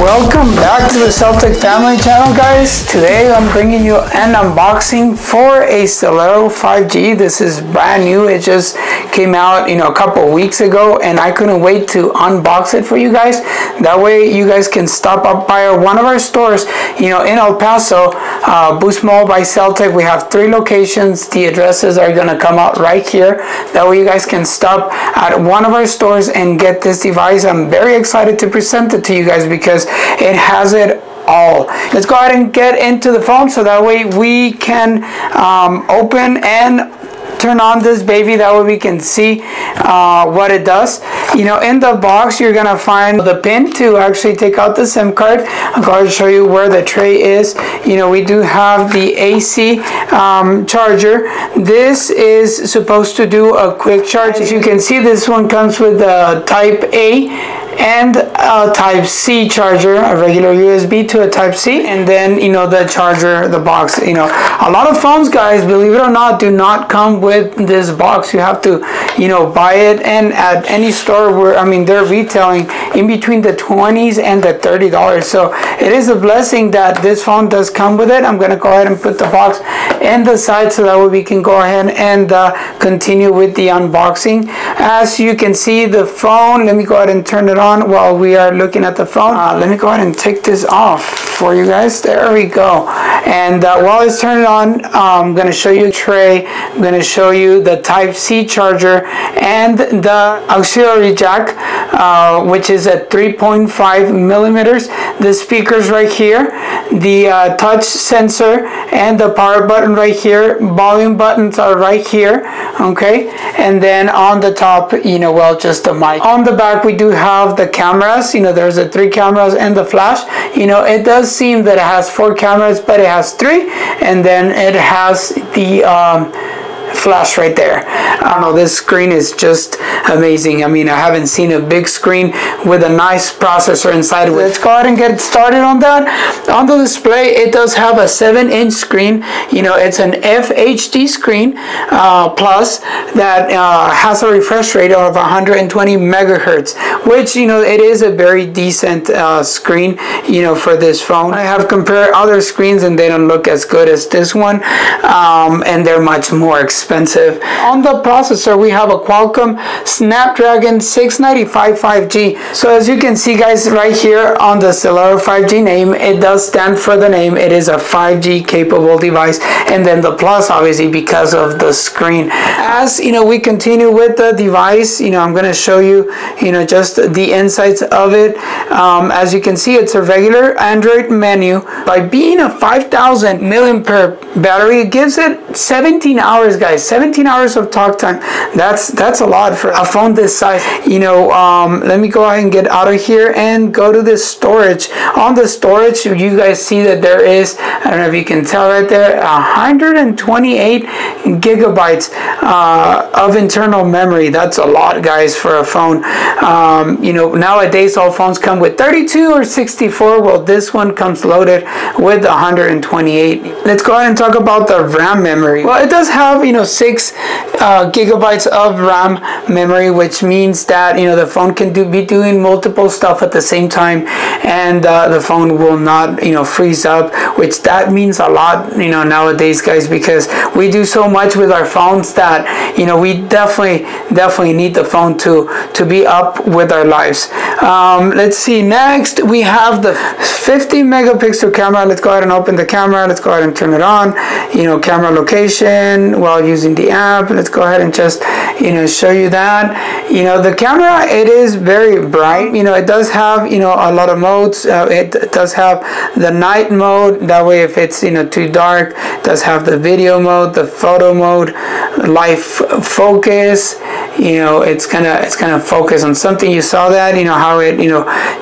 Welcome back to the Celtic Family channel, guys. Today I'm bringing you an unboxing for a Celero 5G. This is brand new. It just came out, a couple weeks ago, and I couldn't wait to unbox it for you guys. That way you guys can stop up by one of our stores, in El Paso, Boost Mobile by Celtic. We have 3 locations. The addresses are going to come out right here. That way you guys can stop at one of our stores and get this device. I'm very excited to present it to you guys because it has it all. Let's go ahead and get into the phone so that way we can open and turn on this baby. That way we can see what it does. In the box you're gonna find the pin to actually take out the SIM card. I'm going to show you where the tray is. We do have the AC charger. This is supposed to do a quick charge. As you can see, this one comes with the type A and a type C charger, a regular USB to a type C, and then the charger, the box. A lot of phones, guys, believe it or not, do not come with this box. You have to buy it, and at any store where they're retailing in between the $20s and the $30. So it is a blessing that this phone does come with it. I'm gonna go ahead and put the box in the side so that way we can go ahead and continue with the unboxing. As you can see, the phone, let me go ahead and turn it on while we are looking at the phone. Let me go ahead and take this off for you guys. There we go. And while it's turned on, I'm going to show you a tray. I'm going to show you the type C charger and the auxiliary jack, which is at 3.5 millimeters. The speakers right here, the touch sensor, and the power button right here. Volume buttons are right here. Okay, and then on the top, just the mic. On the back we do have the cameras. There's the 3 cameras and the flash. It does seem that it has 4 cameras, but it has 3, and then it has the flash right there. I don't know, this screen is just amazing. I haven't seen a big screen with a nice processor inside. Let's go ahead and get started on that. On the display, it does have a 7-inch screen. It's an FHD screen plus that has a refresh rate of 120 megahertz, which it is a very decent screen for this phone. I have compared other screens and they don't look as good as this one, and they're much more expensive. On the processor, we have a Qualcomm Snapdragon 695 5G. So as you can see, guys, right here on the Celero 5G name, it does stand for the name. It is a 5G capable device, and then the plus, obviously, because of the screen. As we continue with the device, I'm going to show you just the insides of it. As you can see, it's a regular Android menu. By being a 5,000 milliampere battery, it gives it 17 hours, guys. 17 hours of talk time. That's a lot for a phone this size. Let me go ahead and get out of here and go to the storage. On the storage, you guys see that there is, I don't know if you can tell right there, 128 gigabytes of internal memory. That's a lot, guys, for a phone. Nowadays all phones come with 32 or 64. Well, this one comes loaded with 128. Let's go ahead and talk about the RAM memory. Well, it does have 6 gigabytes of RAM memory, which means that the phone can be doing multiple stuff at the same time, and the phone will not freeze up, which that means a lot nowadays, guys, because we do so much with our phones that we definitely need the phone to be up with our lives. Let's see, next we have the 50 megapixel camera. Let's go ahead and open the camera. Let's go ahead and turn it on. Camera location while using the app. Let's go ahead and just show you that. The camera, it is very bright. It does have a lot of modes. It does have the night mode. That way, if it's too dark, it does have the video mode, the photo mode, live focus. It's gonna focus on something. You saw that, how it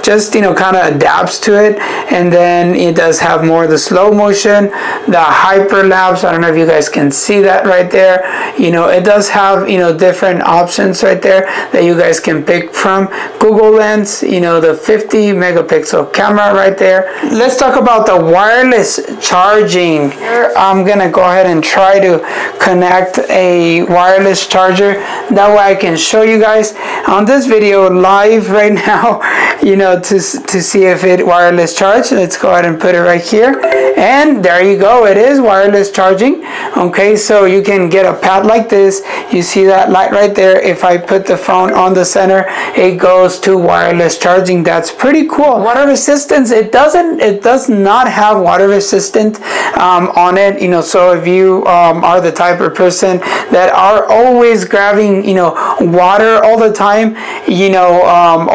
just kind of adapts to it. And then it does have more of the slow motion, the hyperlapse. I don't know if you guys can see that right there. You know, it does have, you know, different options right there that you guys can pick from. Google Lens, you know, the 50 megapixel camera right there. Let's talk about the wireless charging. Here I'm gonna go ahead and try to connect a wireless charger. That way I can show you guys on this video live right now, you know, to see if it wireless charge. Let's go ahead and put it right here, and there you go, it is wireless charging. Okay, so you can get a pad like this. You see that light right there. If I put the phone on the center, it goes to wireless charging. That's pretty cool. Water resistance, it does not have water resistant on it, you know. So if you are the type of person that are always grabbing, you know, water all the time, you know,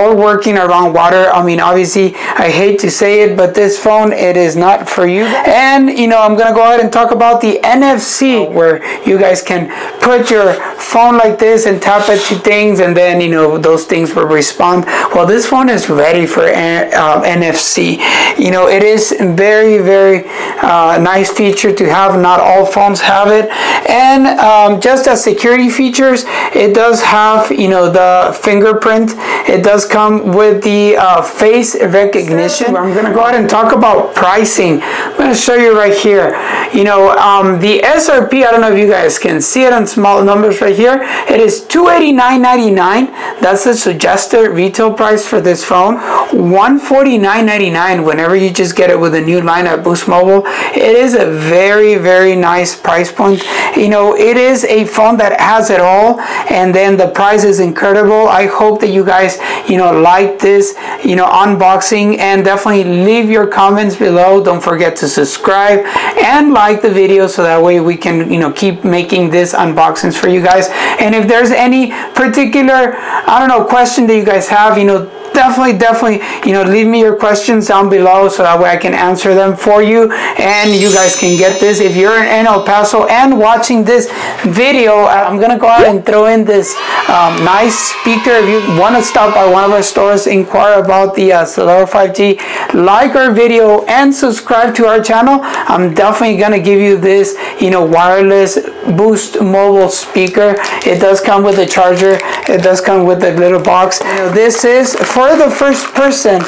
or working around water, I mean, obviously I hate to say it, but this phone, it is not for you. And you know, I'm gonna go ahead and talk about the NFC, where you guys can put your phone like this and tap it to things, and then, you know, those things will respond. Well, this phone is ready for NFC. You know, it is very, very nice feature to have. Not all phones have it. And just as security features, it does have, you know, the fingerprint. It does come with the face recognition. I'm gonna go ahead and talk about pricing. I'm gonna show you right here. You know, the SRP, I don't know if you guys can see it on small numbers right here. It is $289.99. That's the suggested retail price for this phone. $149.99 whenever you just get it with a new line at Boost Mobile. It is a very, very nice price point. You know, it is a phone that has it all, and then the price is incredible. I hope that you guys, you know, like this, you know, unboxing, and definitely leave your comments below. Don't forget to subscribe and like the video, so that way we can, you know, keep making this unboxings for you guys. And if there's any particular, I don't know, question that you guys have, you know, definitely, you know, leave me your questions down below, so that way I can answer them for you, and you guys can get this. If you're in El Paso and watching this video, I'm gonna go ahead and throw in this nice speaker. If you want to stop by one of our stores, inquire about the Celero 5G, like our video and subscribe to our channel. I'm definitely gonna give you this, you know, wireless Boost Mobile speaker. It does come with a charger. It does come with a little box. You know, this is for the first person,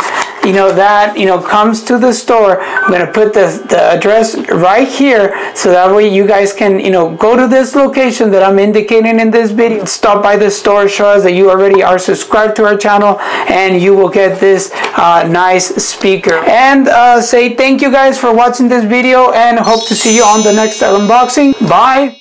you know, that, you know, comes to the store. I'm gonna put the address right here, so that way you guys can, you know, go to this location that I'm indicating in this video, stop by the store, show us that you already are subscribed to our channel, and you will get this nice speaker. And say thank you guys for watching this video, and hope to see you on the next unboxing. Bye.